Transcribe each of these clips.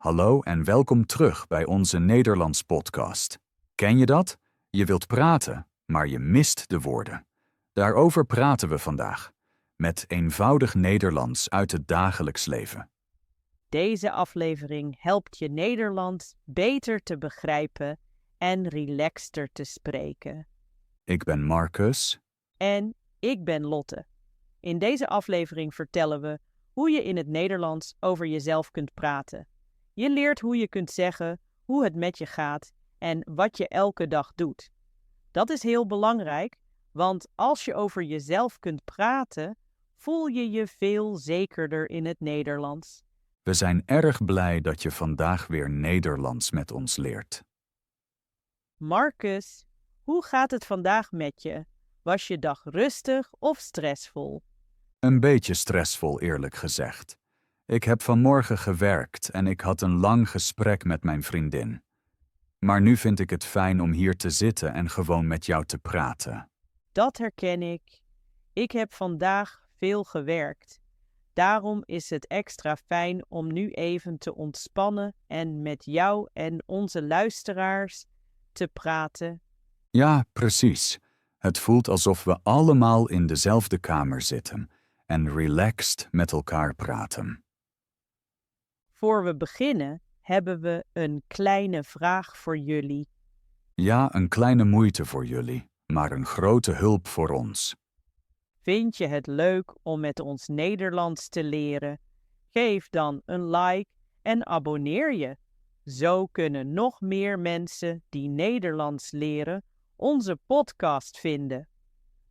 Hallo en welkom terug bij onze Nederlands podcast. Ken je dat? Je wilt praten, maar je mist de woorden. Daarover praten we vandaag, met eenvoudig Nederlands uit het dagelijks leven. Deze aflevering helpt je Nederlands beter te begrijpen en relaxter te spreken. Ik ben Marcus. En ik ben Lotte. In deze aflevering vertellen we hoe je in het Nederlands over jezelf kunt praten. Je leert hoe je kunt zeggen, hoe het met je gaat en wat je elke dag doet. Dat is heel belangrijk, want als je over jezelf kunt praten, voel je je veel zekerder in het Nederlands. We zijn erg blij dat je vandaag weer Nederlands met ons leert. Marcus, hoe gaat het vandaag met je? Was je dag rustig of stressvol? Een beetje stressvol, eerlijk gezegd. Ik heb vanmorgen gewerkt en ik had een lang gesprek met mijn vriendin. Maar nu vind ik het fijn om hier te zitten en gewoon met jou te praten. Dat herken ik. Ik heb vandaag veel gewerkt. Daarom is het extra fijn om nu even te ontspannen en met jou en onze luisteraars te praten. Ja, precies. Het voelt alsof we allemaal in dezelfde kamer zitten en relaxed met elkaar praten. Voor we beginnen, hebben we een kleine vraag voor jullie. Ja, een kleine moeite voor jullie, maar een grote hulp voor ons. Vind je het leuk om met ons Nederlands te leren? Geef dan een like en abonneer je. Zo kunnen nog meer mensen die Nederlands leren onze podcast vinden.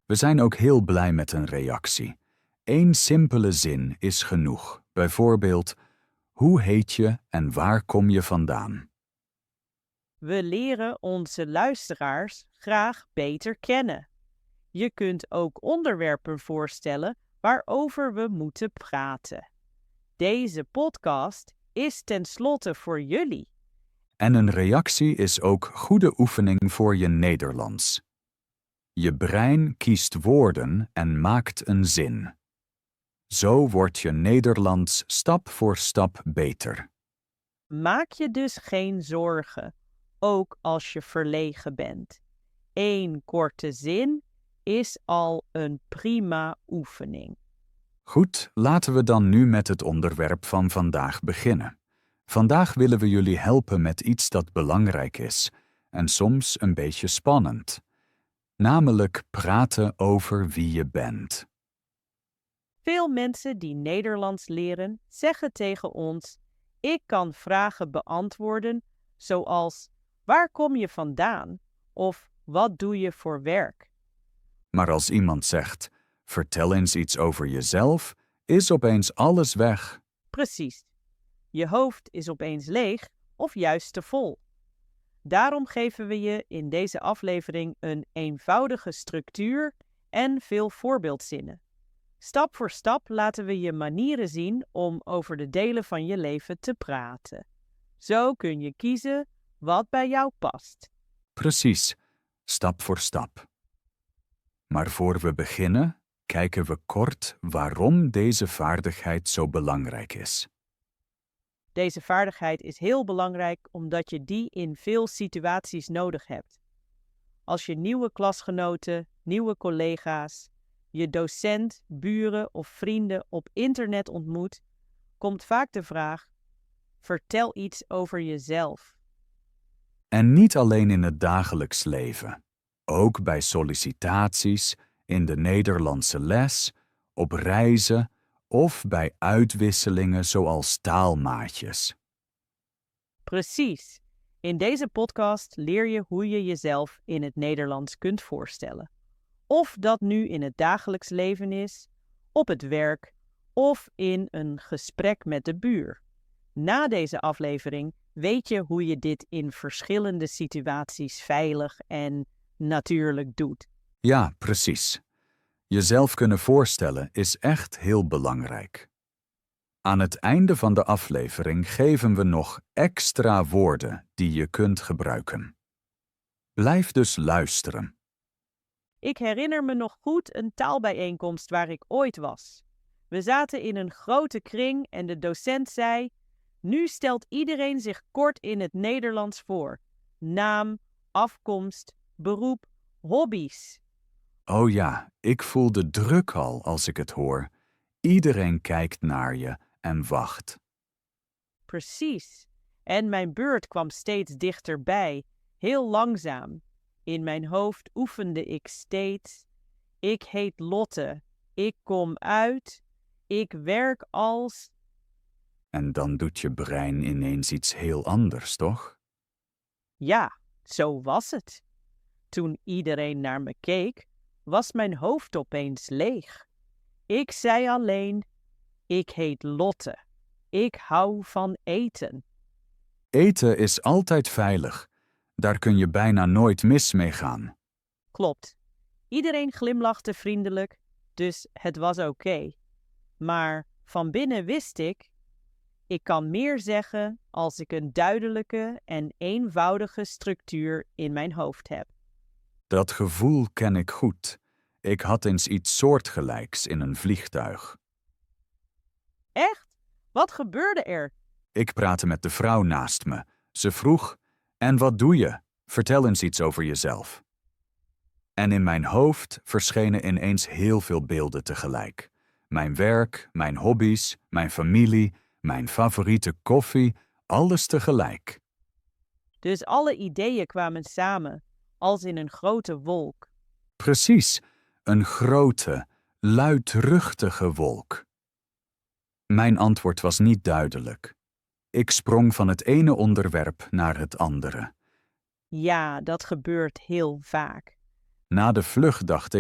We zijn ook heel blij met een reactie. Eén simpele zin is genoeg. Bijvoorbeeld, hoe heet je en waar kom je vandaan? We leren onze luisteraars graag beter kennen. Je kunt ook onderwerpen voorstellen waarover we moeten praten. Deze podcast is tenslotte voor jullie. En een reactie is ook goede oefening voor je Nederlands. Je brein kiest woorden en maakt een zin. Zo wordt je Nederlands stap voor stap beter. Maak je dus geen zorgen, ook als je verlegen bent. 1 korte zin is al een prima oefening. Goed, laten we dan nu met het onderwerp van vandaag beginnen. Vandaag willen we jullie helpen met iets dat belangrijk is en soms een beetje spannend. Namelijk praten over wie je bent. Veel mensen die Nederlands leren zeggen tegen ons: ik kan vragen beantwoorden zoals waar kom je vandaan of wat doe je voor werk? Maar als iemand zegt, vertel eens iets over jezelf, is opeens alles weg. Precies. Je hoofd is opeens leeg of juist te vol. Daarom geven we je in deze aflevering een eenvoudige structuur en veel voorbeeldzinnen. Stap voor stap laten we je manieren zien om over de delen van je leven te praten. Zo kun je kiezen wat bij jou past. Precies, stap voor stap. Maar voor we beginnen, kijken we kort waarom deze vaardigheid zo belangrijk is. Deze vaardigheid is heel belangrijk omdat je die in veel situaties nodig hebt. Als je nieuwe klasgenoten, nieuwe collega's, je docent, buren of vrienden op internet ontmoet, komt vaak de vraag: vertel iets over jezelf. En niet alleen in het dagelijks leven. Ook bij sollicitaties, in de Nederlandse les, op reizen of bij uitwisselingen zoals taalmaatjes. Precies. In deze podcast leer je hoe je jezelf in het Nederlands kunt voorstellen. Of dat nu in het dagelijks leven is, op het werk of in een gesprek met de buur. Na deze aflevering weet je hoe je dit in verschillende situaties veilig en natuurlijk doet. Ja, precies. Jezelf kunnen voorstellen is echt heel belangrijk. Aan het einde van de aflevering geven we nog extra woorden die je kunt gebruiken. Blijf dus luisteren. Ik herinner me nog goed een taalbijeenkomst waar ik ooit was. We zaten in een grote kring en de docent zei: Nu stelt iedereen zich kort in het Nederlands voor. Naam, afkomst, beroep, hobby's. Oh ja, ik voel de druk al als ik het hoor. Iedereen kijkt naar je en wacht. Precies. En mijn beurt kwam steeds dichterbij, heel langzaam. In mijn hoofd oefende ik steeds. Ik heet Lotte. Ik kom uit. Ik werk als... En dan doet je brein ineens iets heel anders, toch? Ja, zo was het. Toen iedereen naar me keek, was mijn hoofd opeens leeg. Ik zei alleen, ik heet Lotte. Ik hou van eten. Eten is altijd veilig. Daar kun je bijna nooit mis mee gaan. Klopt. Iedereen glimlachte vriendelijk, dus het was oké. Maar van binnen wist ik kan meer zeggen als ik een duidelijke en eenvoudige structuur in mijn hoofd heb. Dat gevoel ken ik goed. Ik had eens iets soortgelijks in een vliegtuig. Echt? Wat gebeurde er? Ik praatte met de vrouw naast me. Ze vroeg, en wat doe je? Vertel eens iets over jezelf. En in mijn hoofd verschenen ineens heel veel beelden tegelijk. Mijn werk, mijn hobby's, mijn familie, mijn favoriete koffie, alles tegelijk. Dus alle ideeën kwamen samen, als in een grote wolk. Precies, een grote, luidruchtige wolk. Mijn antwoord was niet duidelijk. Ik sprong van het ene onderwerp naar het andere. Ja, dat gebeurt heel vaak. Na de vlucht dacht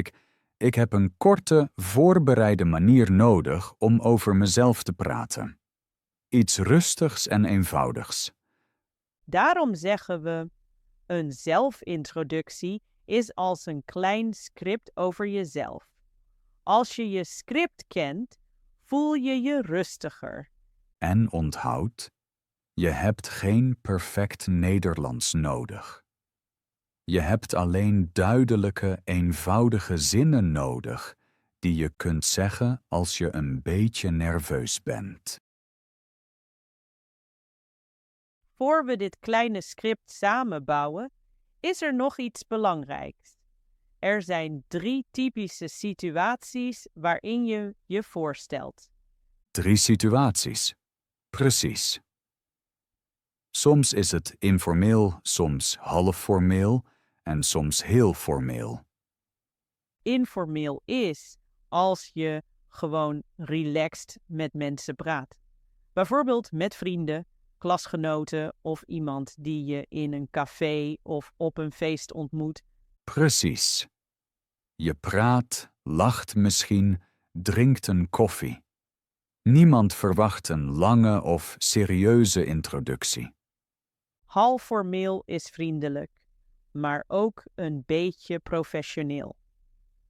ik heb een korte, voorbereide manier nodig om over mezelf te praten. Iets rustigs en eenvoudigs. Daarom zeggen we, een zelfintroductie is als een klein script over jezelf. Als je je script kent, voel je je rustiger. En onthoud, je hebt geen perfect Nederlands nodig. Je hebt alleen duidelijke, eenvoudige zinnen nodig die je kunt zeggen als je een beetje nerveus bent. Voor we dit kleine script samenbouwen, is er nog iets belangrijks. Er zijn 3 typische situaties waarin je je voorstelt. 3 situaties. Precies. Soms is het informeel, soms half formeel en soms heel formeel. Informeel is als je gewoon relaxed met mensen praat. Bijvoorbeeld met vrienden, klasgenoten of iemand die je in een café of op een feest ontmoet. Precies. Je praat, lacht misschien, drinkt een koffie. Niemand verwacht een lange of serieuze introductie. Half formeel is vriendelijk, maar ook een beetje professioneel.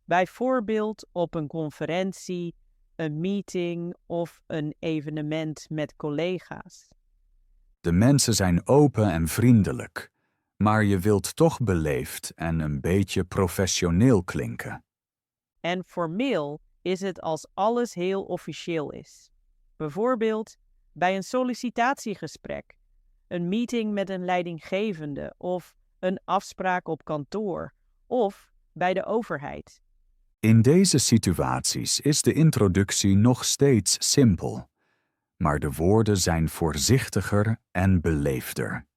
Bijvoorbeeld op een conferentie, een meeting of een evenement met collega's. De mensen zijn open en vriendelijk, maar je wilt toch beleefd en een beetje professioneel klinken. En formeel is het als alles heel officieel is. Bijvoorbeeld bij een sollicitatiegesprek, een meeting met een leidinggevende of een afspraak op kantoor of bij de overheid. In deze situaties is de introductie nog steeds simpel, maar de woorden zijn voorzichtiger en beleefder.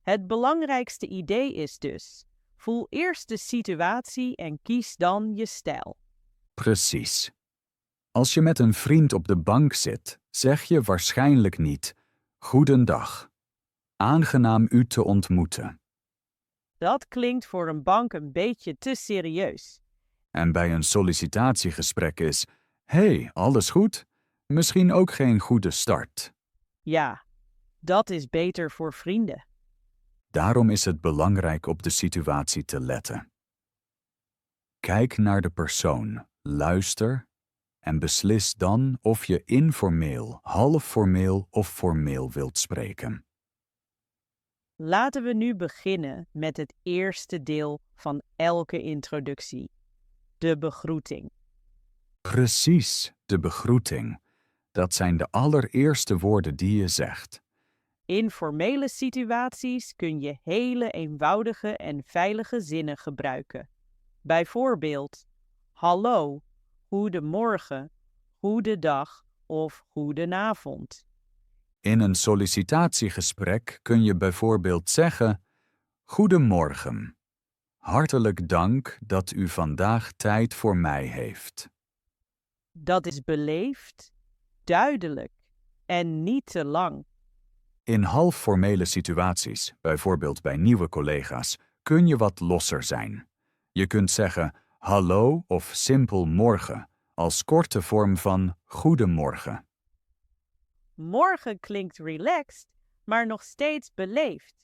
Het belangrijkste idee is dus, voel eerst de situatie en kies dan je stijl. Precies. Als je met een vriend op de bank zit, zeg je waarschijnlijk niet: "Goedendag. Aangenaam u te ontmoeten." Dat klinkt voor een bank een beetje te serieus. En bij een sollicitatiegesprek is: "Hey, alles goed? Misschien ook geen goede start." Ja, dat is beter voor vrienden. Daarom is het belangrijk op de situatie te letten. Kijk naar de persoon, luister en beslis dan of je informeel, half formeel of formeel wilt spreken. Laten we nu beginnen met het eerste deel van elke introductie, de begroeting. Precies, de begroeting. Dat zijn de allereerste woorden die je zegt. In formele situaties kun je hele eenvoudige en veilige zinnen gebruiken. Bijvoorbeeld, hallo, goedemorgen, goedendag of goedenavond. In een sollicitatiegesprek kun je bijvoorbeeld zeggen: Goedemorgen. Hartelijk dank dat u vandaag tijd voor mij heeft. Dat is beleefd, duidelijk en niet te lang. In halfformele situaties, bijvoorbeeld bij nieuwe collega's, kun je wat losser zijn. Je kunt zeggen hallo of simpel morgen, als korte vorm van goedemorgen. Morgen klinkt relaxed, maar nog steeds beleefd.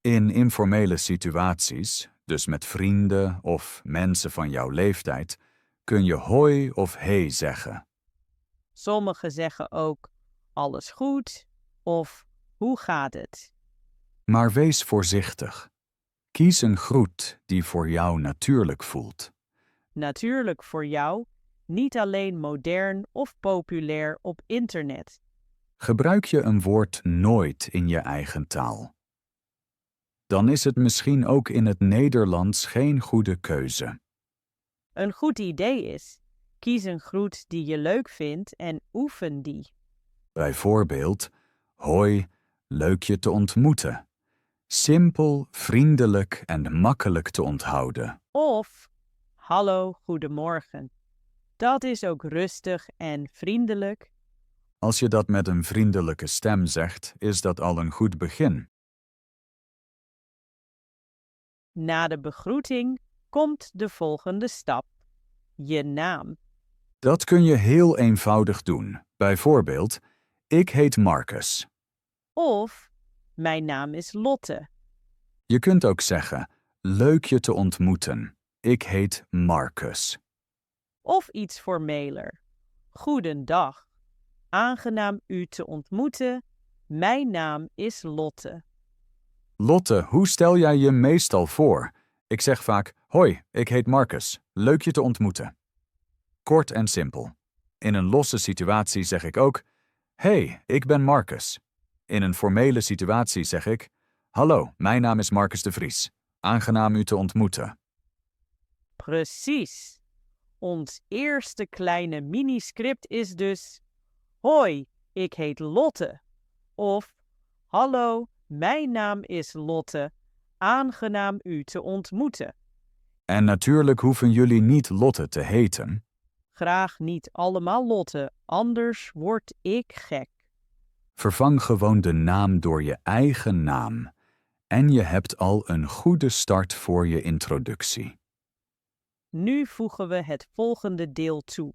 In informele situaties, dus met vrienden of mensen van jouw leeftijd, kun je hoi of hey zeggen. Sommigen zeggen ook alles goed of hoe gaat het? Maar wees voorzichtig. Kies een groet die voor jou natuurlijk voelt. Natuurlijk voor jou, niet alleen modern of populair op internet. Gebruik je een woord nooit in je eigen taal. Dan is het misschien ook in het Nederlands geen goede keuze. Een goed idee is, kies een groet die je leuk vindt en oefen die. Bijvoorbeeld, hoi, leuk je te ontmoeten. Simpel, vriendelijk en makkelijk te onthouden. Of, hallo, goedemorgen. Dat is ook rustig en vriendelijk. Als je dat met een vriendelijke stem zegt, is dat al een goed begin. Na de begroeting komt de volgende stap. Je naam. Dat kun je heel eenvoudig doen. Bijvoorbeeld, ik heet Marcus. Of, mijn naam is Lotte. Je kunt ook zeggen, leuk je te ontmoeten. Ik heet Marcus. Of iets formeler. Goedendag. Aangenaam u te ontmoeten. Mijn naam is Lotte. Lotte, hoe stel jij je meestal voor? Ik zeg vaak, hoi, ik heet Marcus. Leuk je te ontmoeten. Kort en simpel. In een losse situatie zeg ik ook, hey, ik ben Marcus. In een formele situatie zeg ik, hallo, mijn naam is Marcus de Vries. Aangenaam u te ontmoeten. Precies. Ons eerste kleine miniscript is dus: hoi, ik heet Lotte. Of hallo, mijn naam is Lotte. Aangenaam u te ontmoeten. En natuurlijk hoeven jullie niet Lotte te heten. Graag niet allemaal Lotte, anders word ik gek. Vervang gewoon de naam door je eigen naam. En je hebt al een goede start voor je introductie. Nu voegen we het volgende deel toe.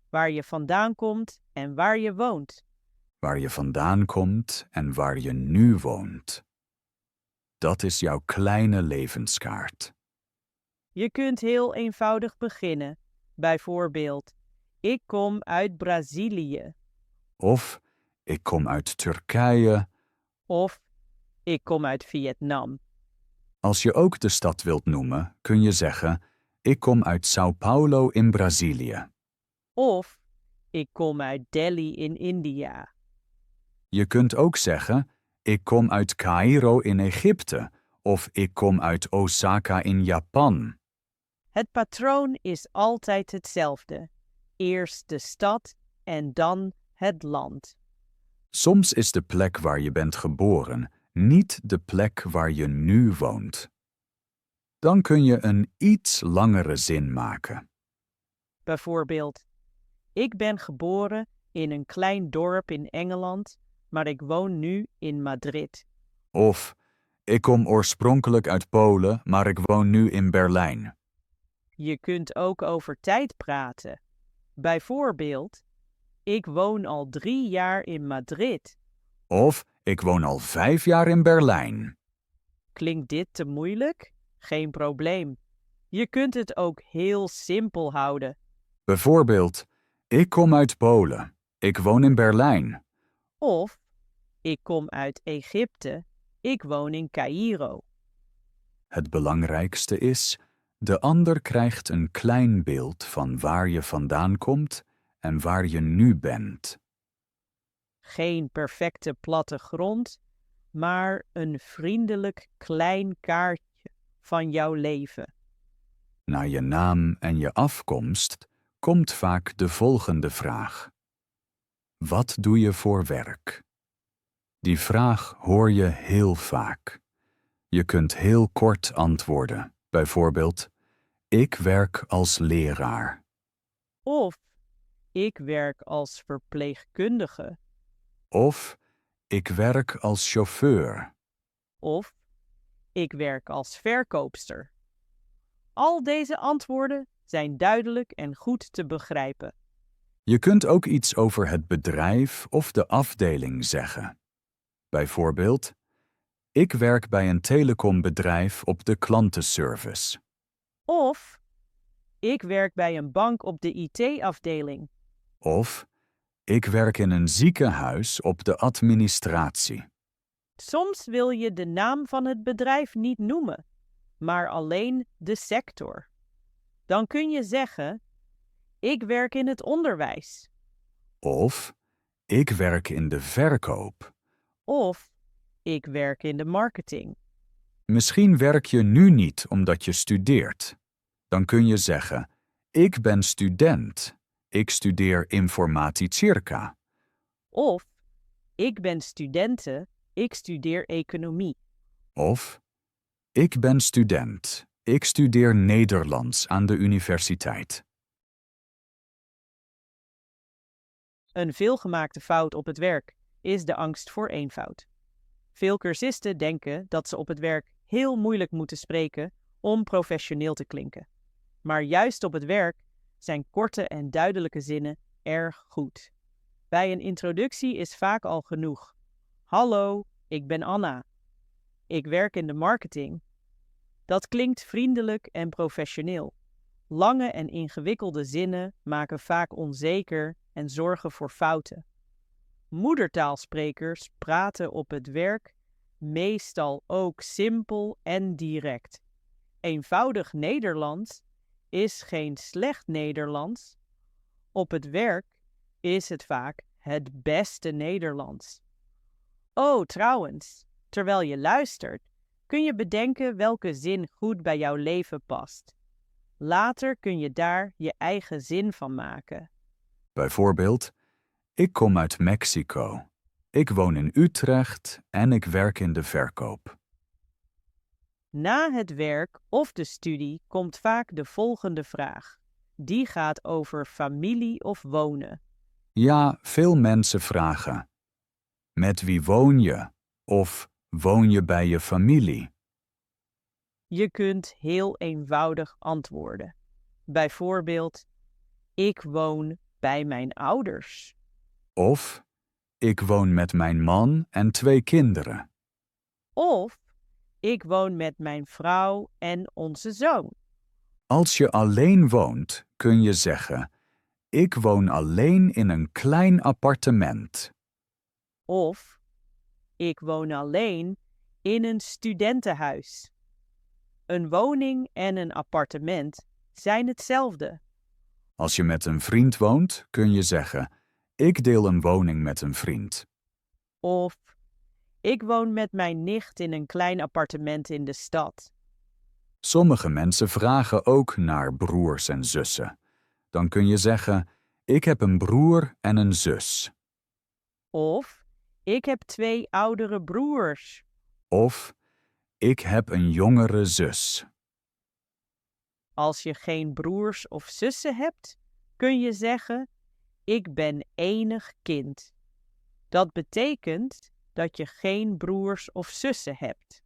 Waar je vandaan komt en waar je woont. Waar je vandaan komt en waar je nu woont. Dat is jouw kleine levenskaart. Je kunt heel eenvoudig beginnen. Bijvoorbeeld, ik kom uit Brazilië. Of, ik kom uit Turkije. Of, ik kom uit Vietnam. Als je ook de stad wilt noemen, kun je zeggen, ik kom uit São Paulo in Brazilië. Of, ik kom uit Delhi in India. Je kunt ook zeggen, ik kom uit Caïro in Egypte. Of ik kom uit Osaka in Japan. Het patroon is altijd hetzelfde. Eerst de stad en dan het land. Soms is de plek waar je bent geboren niet de plek waar je nu woont. Dan kun je een iets langere zin maken. Bijvoorbeeld, ik ben geboren in een klein dorp in Engeland, maar ik woon nu in Madrid. Of, ik kom oorspronkelijk uit Polen, maar ik woon nu in Berlijn. Je kunt ook over tijd praten. Bijvoorbeeld, ik woon al 3 jaar in Madrid. Of, ik woon al 5 jaar in Berlijn. Klinkt dit te moeilijk? Geen probleem. Je kunt het ook heel simpel houden. Bijvoorbeeld, ik kom uit Polen. Ik woon in Berlijn. Of, ik kom uit Egypte. Ik woon in Caïro. Het belangrijkste is, de ander krijgt een klein beeld van waar je vandaan komt en waar je nu bent. Geen perfecte platte grond, maar een vriendelijk klein kaartje van jouw leven. Na je naam en je afkomst komt vaak de volgende vraag. Wat doe je voor werk? Die vraag hoor je heel vaak. Je kunt heel kort antwoorden, bijvoorbeeld: ik werk als leraar. Of ik werk als verpleegkundige. Of ik werk als chauffeur. Of ik werk als verkoopster. Al deze antwoorden zijn duidelijk en goed te begrijpen. Je kunt ook iets over het bedrijf of de afdeling zeggen. Bijvoorbeeld: ik werk bij een telecombedrijf op de klantenservice. Of ik werk bij een bank op de IT-afdeling. Of ik werk in een ziekenhuis op de administratie. Soms wil je de naam van het bedrijf niet noemen, maar alleen de sector. Dan kun je zeggen: ik werk in het onderwijs. Of ik werk in de verkoop. Of ik werk in de marketing. Misschien werk je nu niet omdat je studeert. Dan kun je zeggen: ik ben student. Ik studeer informaticirca. Of ik ben studente, ik studeer economie. Of ik ben student. Ik studeer Nederlands aan de universiteit. Een veelgemaakte fout op het werk is de angst voor eenvoud. Veel cursisten denken dat ze op het werk heel moeilijk moeten spreken om professioneel te klinken. Maar juist op het werk zijn korte en duidelijke zinnen erg goed. Bij een introductie is vaak al genoeg. Hallo, ik ben Anna. Ik werk in de marketing. Dat klinkt vriendelijk en professioneel. Lange en ingewikkelde zinnen maken vaak onzeker en zorgen voor fouten. Moedertaalsprekers praten op het werk meestal ook simpel en direct. Eenvoudig Nederlands is geen slecht Nederlands. Op het werk is het vaak het beste Nederlands. Oh, trouwens, terwijl je luistert, kun je bedenken welke zin goed bij jouw leven past. Later kun je daar je eigen zin van maken. Bijvoorbeeld: ik kom uit Mexico. Ik woon in Utrecht en ik werk in de verkoop. Na het werk of de studie komt vaak de volgende vraag. Die gaat over familie of wonen. Ja, veel mensen vragen: met wie woon je? Of woon je bij je familie? Je kunt heel eenvoudig antwoorden. Bijvoorbeeld: ik woon bij mijn ouders. Of ik woon met mijn man en 2 kinderen. Of ik woon met mijn vrouw en onze zoon. Als je alleen woont, kun je zeggen: ik woon alleen in een klein appartement. Of ik woon alleen in een studentenhuis. Een woning en een appartement zijn hetzelfde. Als je met een vriend woont, kun je zeggen: ik deel een woning met een vriend. Of ik woon met mijn nicht in een klein appartement in de stad. Sommige mensen vragen ook naar broers en zussen. Dan kun je zeggen: ik heb een broer en een zus. Of ik heb 2 oudere broers. Of ik heb een jongere zus. Als je geen broers of zussen hebt, kun je zeggen: ik ben enig kind. Dat betekent dat je geen broers of zussen hebt.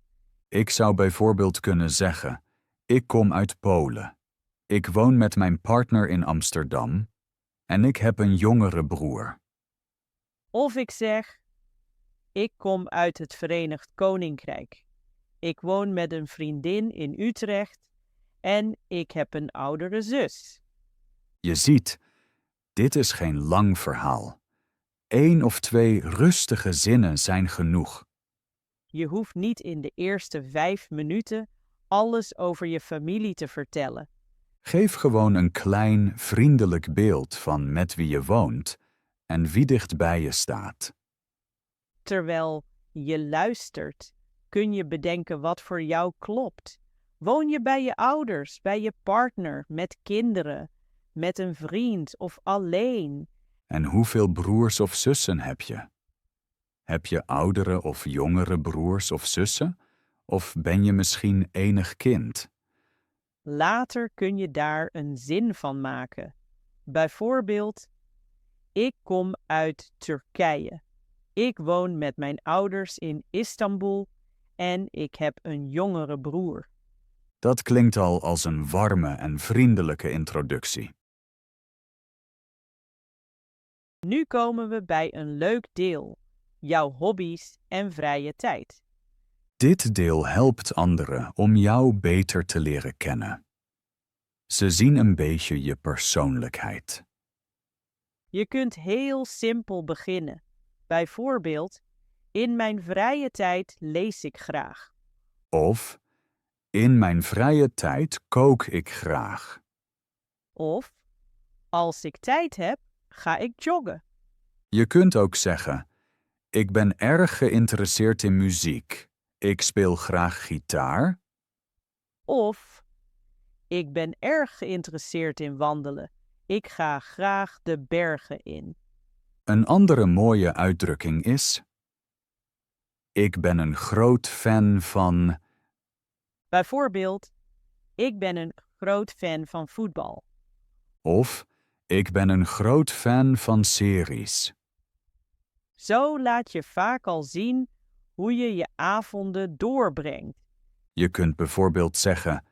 Ik zou bijvoorbeeld kunnen zeggen: ik kom uit Polen. Ik woon met mijn partner in Amsterdam en ik heb een jongere broer. Of ik zeg: ik kom uit het Verenigd Koninkrijk. Ik woon met een vriendin in Utrecht en ik heb een oudere zus. Je ziet, dit is geen lang verhaal. 1 of 2 rustige zinnen zijn genoeg. Je hoeft niet in de eerste 5 minuten alles over je familie te vertellen. Geef gewoon een klein, vriendelijk beeld van met wie je woont en wie dicht bij je staat. Terwijl je luistert, kun je bedenken wat voor jou klopt. Woon je bij je ouders, bij je partner, met kinderen, met een vriend of alleen? En hoeveel broers of zussen heb je? Heb je oudere of jongere broers of zussen? Of ben je misschien enig kind? Later kun je daar een zin van maken. Bijvoorbeeld, ik kom uit Turkije. Ik woon met mijn ouders in Istanbul en ik heb een jongere broer. Dat klinkt al als een warme en vriendelijke introductie. Nu komen we bij een leuk deel, jouw hobby's en vrije tijd. Dit deel helpt anderen om jou beter te leren kennen. Ze zien een beetje je persoonlijkheid. Je kunt heel simpel beginnen. Bijvoorbeeld, in mijn vrije tijd lees ik graag. Of, in mijn vrije tijd kook ik graag. Of, als ik tijd heb, ga ik joggen. Je kunt ook zeggen, ik ben erg geïnteresseerd in muziek. Ik speel graag gitaar. Of, ik ben erg geïnteresseerd in wandelen. Ik ga graag de bergen in. Een andere mooie uitdrukking is: ik ben een groot fan van. Bijvoorbeeld, ik ben een groot fan van voetbal. Of, ik ben een groot fan van series. Zo laat je vaak al zien hoe je je avonden doorbrengt. Je kunt bijvoorbeeld zeggen: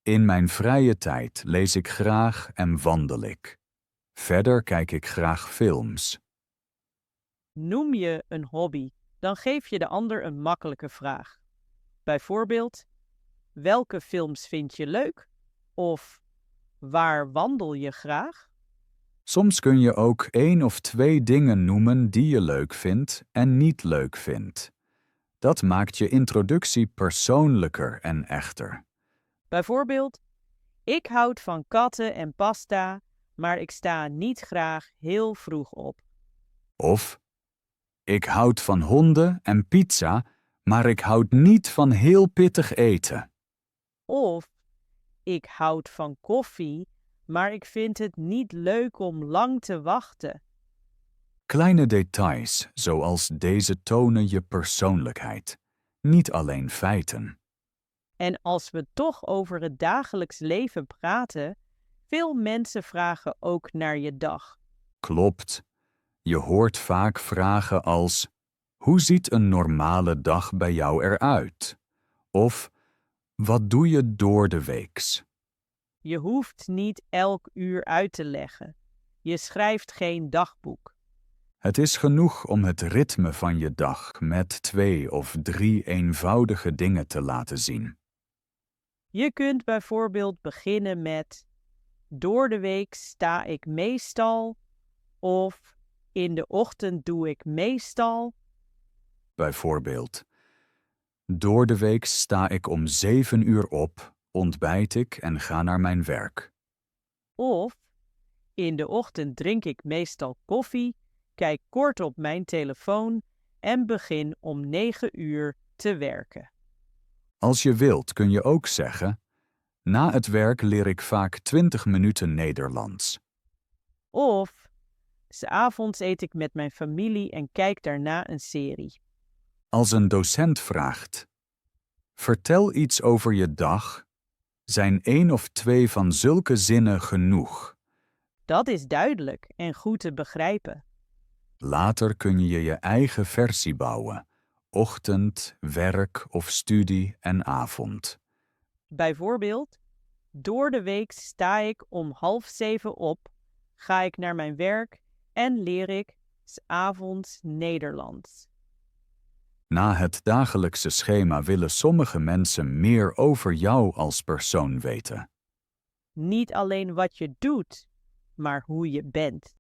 in mijn vrije tijd lees ik graag en wandel ik. Verder kijk ik graag films. Noem je een hobby, dan geef je de ander een makkelijke vraag. Bijvoorbeeld, welke films vind je leuk? Of waar wandel je graag? Soms kun je ook 1 of 2 dingen noemen die je leuk vindt en niet leuk vindt. Dat maakt je introductie persoonlijker en echter. Bijvoorbeeld, ik houd van katten en pasta, maar ik sta niet graag heel vroeg op. Of, ik houd van honden en pizza, maar ik houd niet van heel pittig eten. Of, ik houd van koffie, maar ik vind het niet leuk om lang te wachten. Kleine details zoals deze tonen je persoonlijkheid, niet alleen feiten. En als we toch over het dagelijks leven praten, veel mensen vragen ook naar je dag. Klopt. Je hoort vaak vragen als: hoe ziet een normale dag bij jou eruit? Of, wat doe je door de weeks? Je hoeft niet elk uur uit te leggen. Je schrijft geen dagboek. Het is genoeg om het ritme van je dag met 2 of 3 eenvoudige dingen te laten zien. Je kunt bijvoorbeeld beginnen met: door de week sta ik meestal, of in de ochtend doe ik meestal. Bijvoorbeeld, door de week sta ik om 7 uur op, ontbijt ik en ga naar mijn werk. Of in de ochtend drink ik meestal koffie, kijk kort op mijn telefoon en begin om 9 uur te werken. Als je wilt kun je ook zeggen: na het werk leer ik vaak 20 minuten Nederlands. Of 's avonds eet ik met mijn familie en kijk daarna een serie. Als een docent vraagt: vertel iets over je dag, zijn 1 of 2 van zulke zinnen genoeg. Dat is duidelijk en goed te begrijpen. Later kun je je eigen versie bouwen: ochtend, werk of studie en avond. Bijvoorbeeld, door de week sta ik om 6:30 op, ga ik naar mijn werk en leer ik 's avonds Nederlands. Na het dagelijkse schema willen sommige mensen meer over jou als persoon weten. Niet alleen wat je doet, maar hoe je bent.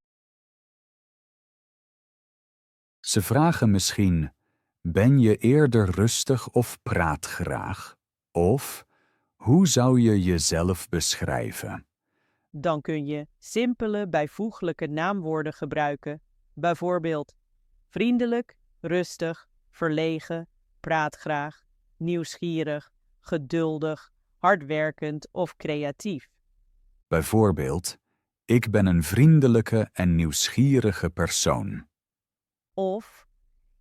Ze vragen misschien: ben je eerder rustig of praat graag? Of, hoe zou je jezelf beschrijven? Dan kun je simpele bijvoeglijke naamwoorden gebruiken. Bijvoorbeeld vriendelijk, rustig, verlegen, praat graag, nieuwsgierig, geduldig, hardwerkend of creatief. Bijvoorbeeld, ik ben een vriendelijke en nieuwsgierige persoon. Of,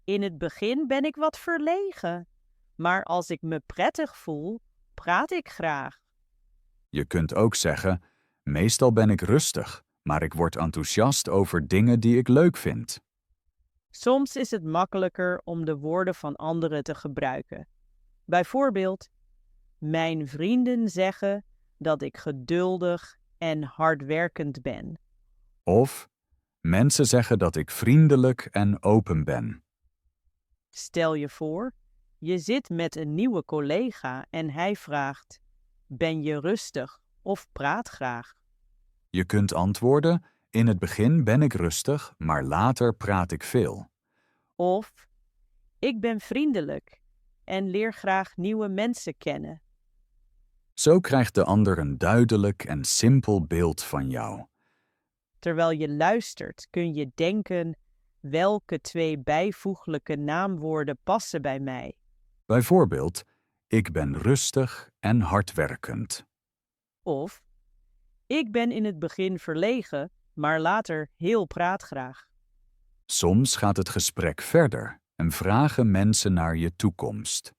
in het begin ben ik wat verlegen, maar als ik me prettig voel, praat ik graag. Je kunt ook zeggen, meestal ben ik rustig, maar ik word enthousiast over dingen die ik leuk vind. Soms is het makkelijker om de woorden van anderen te gebruiken. Bijvoorbeeld, mijn vrienden zeggen dat ik geduldig en hardwerkend ben. Of, mensen zeggen dat ik vriendelijk en open ben. Stel je voor, je zit met een nieuwe collega en hij vraagt: ben je rustig of praat graag? Je kunt antwoorden, in het begin ben ik rustig, maar later praat ik veel. Of, ik ben vriendelijk en leer graag nieuwe mensen kennen. Zo krijgt de ander een duidelijk en simpel beeld van jou. Terwijl je luistert kun je denken: welke 2 bijvoeglijke naamwoorden passen bij mij? Bijvoorbeeld, ik ben rustig en hardwerkend. Of, ik ben in het begin verlegen, maar later heel praatgraag. Soms gaat het gesprek verder en vragen mensen naar je toekomst.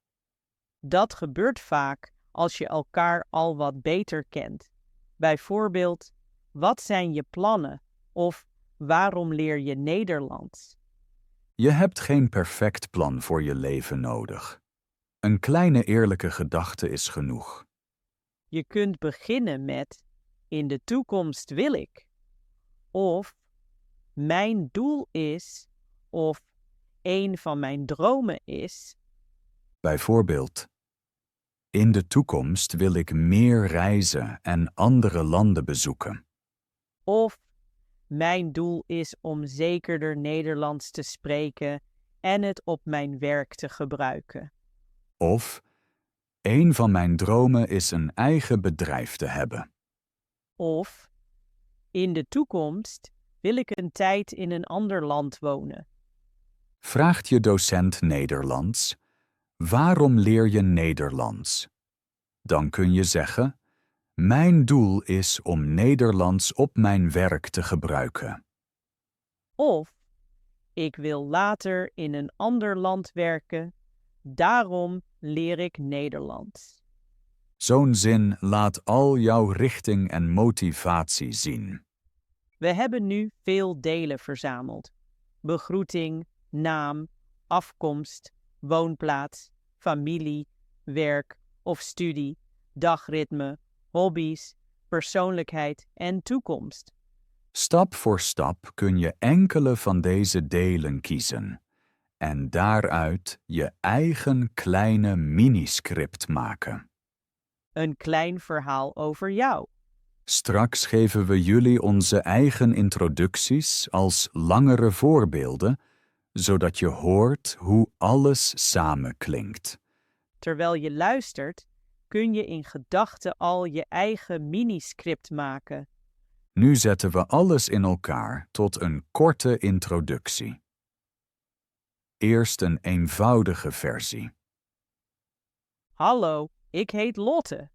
Dat gebeurt vaak als je elkaar al wat beter kent. Bijvoorbeeld, wat zijn je plannen? Of waarom leer je Nederlands? Je hebt geen perfect plan voor je leven nodig. Een kleine eerlijke gedachte is genoeg. Je kunt beginnen met: in de toekomst wil ik. Of mijn doel is. Of een van mijn dromen is. Bijvoorbeeld, in de toekomst wil ik meer reizen en andere landen bezoeken. Of mijn doel is om zekerder Nederlands te spreken en het op mijn werk te gebruiken. Of, een van mijn dromen is een eigen bedrijf te hebben. Of, in de toekomst wil ik een tijd in een ander land wonen. Vraagt je docent Nederlands: waarom leer je Nederlands? Dan kun je zeggen: mijn doel is om Nederlands op mijn werk te gebruiken. Of, ik wil later in een ander land werken, daarom leer ik Nederlands. Zo'n zin laat al jouw richting en motivatie zien. We hebben nu veel delen verzameld: begroeting, naam, afkomst, woonplaats, familie, werk of studie, dagritme, hobby's, persoonlijkheid en toekomst. Stap voor stap kun je enkele van deze delen kiezen en daaruit je eigen kleine miniscript maken. Een klein verhaal over jou. Straks geven we jullie onze eigen introducties als langere voorbeelden, zodat je hoort hoe alles samen klinkt. Terwijl je luistert, kun je in gedachten al je eigen miniscript maken. Nu zetten we alles in elkaar tot een korte introductie. Eerst een eenvoudige versie. Hallo, ik heet Lotte.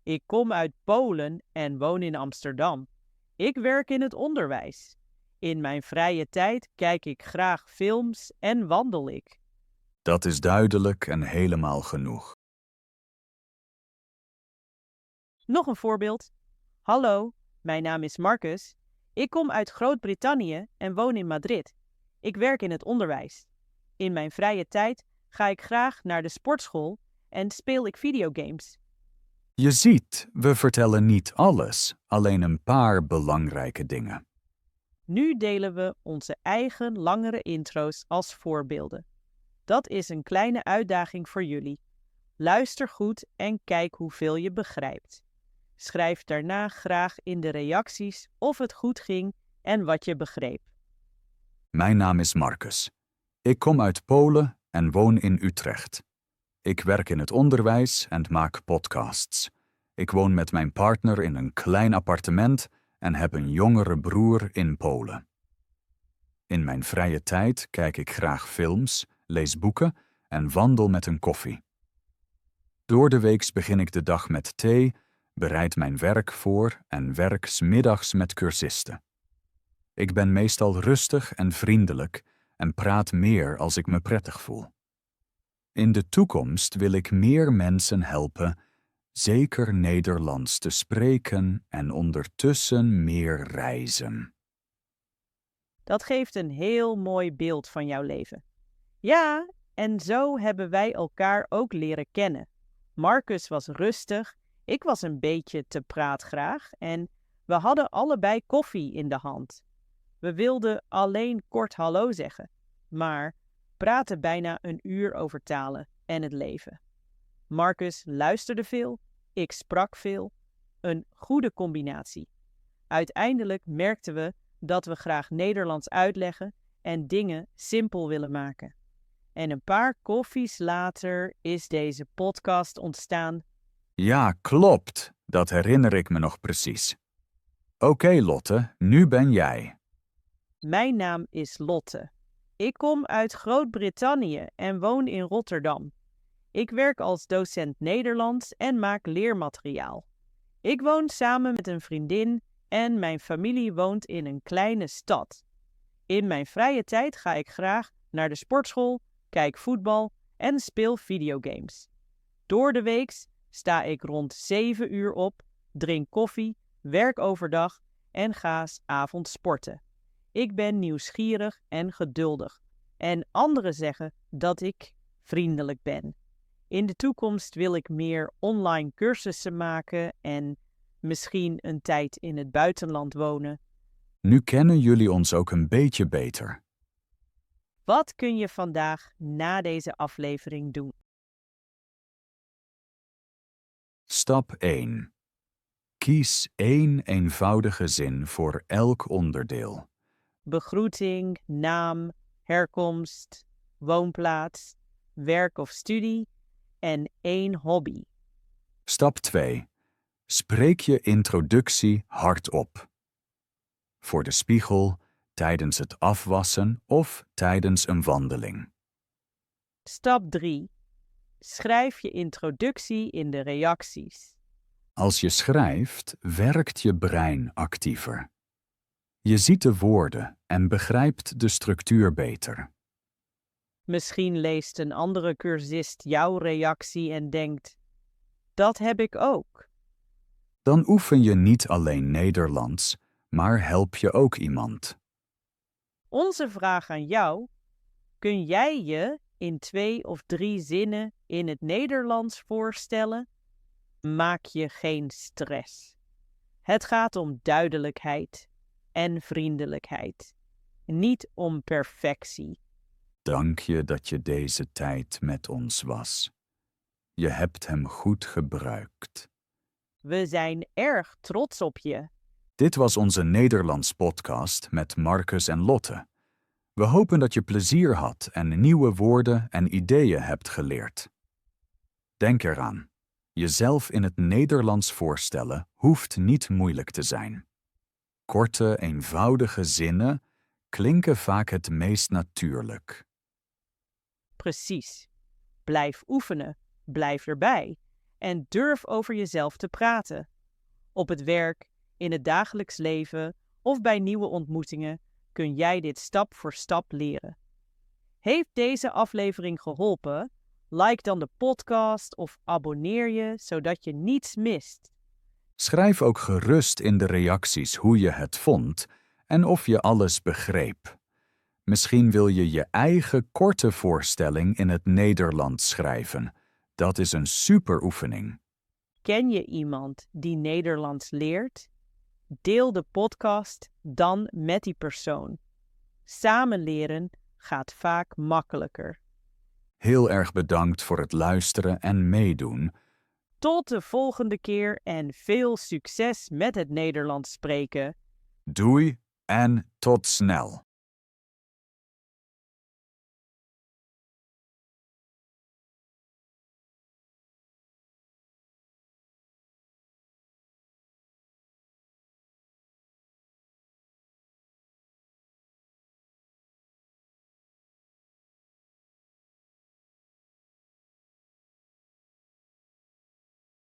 Ik kom uit Polen en woon in Amsterdam. Ik werk in het onderwijs. In mijn vrije tijd kijk ik graag films en wandel ik. Dat is duidelijk en helemaal genoeg. Nog een voorbeeld. Hallo, mijn naam is Marcus. Ik kom uit Groot-Brittannië en woon in Madrid. Ik werk in het onderwijs. In mijn vrije tijd ga ik graag naar de sportschool en speel ik videogames. Je ziet, we vertellen niet alles, alleen een paar belangrijke dingen. Nu delen we onze eigen langere intro's als voorbeelden. Dat is een kleine uitdaging voor jullie. Luister goed en kijk hoeveel je begrijpt. Schrijf daarna graag in de reacties of het goed ging en wat je begreep. Mijn naam is Marcus. Ik kom uit Polen en woon in Utrecht. Ik werk in het onderwijs en maak podcasts. Ik woon met mijn partner in een klein appartement en heb een jongere broer in Polen. In mijn vrije tijd kijk ik graag films lees boeken en wandel met een koffie. Door de weeks begin ik de dag met thee, bereid mijn werk voor en werk 's middags met cursisten. Ik ben meestal rustig en vriendelijk en praat meer als ik me prettig voel. In de toekomst wil ik meer mensen helpen zeker Nederlands te spreken en ondertussen meer reizen. Dat geeft een heel mooi beeld van jouw leven. Ja, en zo hebben wij elkaar ook leren kennen. Marcus was rustig, ik was een beetje te praatgraag en we hadden allebei koffie in de hand. We wilden alleen kort hallo zeggen, maar praten bijna een uur over talen en het leven. Marcus luisterde veel, ik sprak veel. Een goede combinatie. Uiteindelijk merkten we dat we graag Nederlands uitleggen en dingen simpel willen maken. En een paar koffies later is deze podcast ontstaan. Ja, klopt. Dat herinner ik me nog precies. Oké, Lotte, nu ben jij. Mijn naam is Lotte. Ik kom uit Groot-Brittannië en woon in Rotterdam. Ik werk als docent Nederlands en maak leermateriaal. Ik woon samen met een vriendin en mijn familie woont in een kleine stad. In mijn vrije tijd ga ik graag naar de sportschool, kijk voetbal en speel videogames. Door de week sta ik rond 7 uur op, drink koffie, werk overdag en ga 's avonds sporten. Ik ben nieuwsgierig en geduldig. En anderen zeggen dat ik vriendelijk ben. In de toekomst wil ik meer online cursussen maken en misschien een tijd in het buitenland wonen. Nu kennen jullie ons ook een beetje beter. Wat kun je vandaag na deze aflevering doen? Stap 1. Kies 1 eenvoudige zin voor elk onderdeel. Begroeting, naam, herkomst, woonplaats, werk of studie en 1 hobby. Stap 2. Spreek je introductie hardop. Voor de spiegel, tijdens het afwassen of tijdens een wandeling. Stap 3. Schrijf je introductie in de reacties. Als je schrijft, werkt je brein actiever. Je ziet de woorden en begrijpt de structuur beter. Misschien leest een andere cursist jouw reactie en denkt: dat heb ik ook. Dan oefen je niet alleen Nederlands, maar help je ook iemand. Onze vraag aan jou: kun jij je in 2 of 3 zinnen in het Nederlands voorstellen? Maak je geen stress. Het gaat om duidelijkheid en vriendelijkheid, niet om perfectie. Dank je dat je deze tijd met ons was. Je hebt hem goed gebruikt. We zijn erg trots op je. Dit was onze Nederlands podcast met Marcus en Lotte. We hopen dat je plezier had en nieuwe woorden en ideeën hebt geleerd. Denk eraan, jezelf in het Nederlands voorstellen hoeft niet moeilijk te zijn. Korte, eenvoudige zinnen klinken vaak het meest natuurlijk. Precies. Blijf oefenen, blijf erbij en durf over jezelf te praten. Op het werk, in het dagelijks leven of bij nieuwe ontmoetingen kun jij dit stap voor stap leren. Heeft deze aflevering geholpen? Like dan de podcast of abonneer je zodat je niets mist. Schrijf ook gerust in de reacties hoe je het vond en of je alles begreep. Misschien wil je je eigen korte voorstelling in het Nederlands schrijven. Dat is een super oefening. Ken je iemand die Nederlands leert? Deel de podcast dan met die persoon. Samen leren gaat vaak makkelijker. Heel erg bedankt voor het luisteren en meedoen. Tot de volgende keer en veel succes met het Nederlands spreken. Doei en tot snel.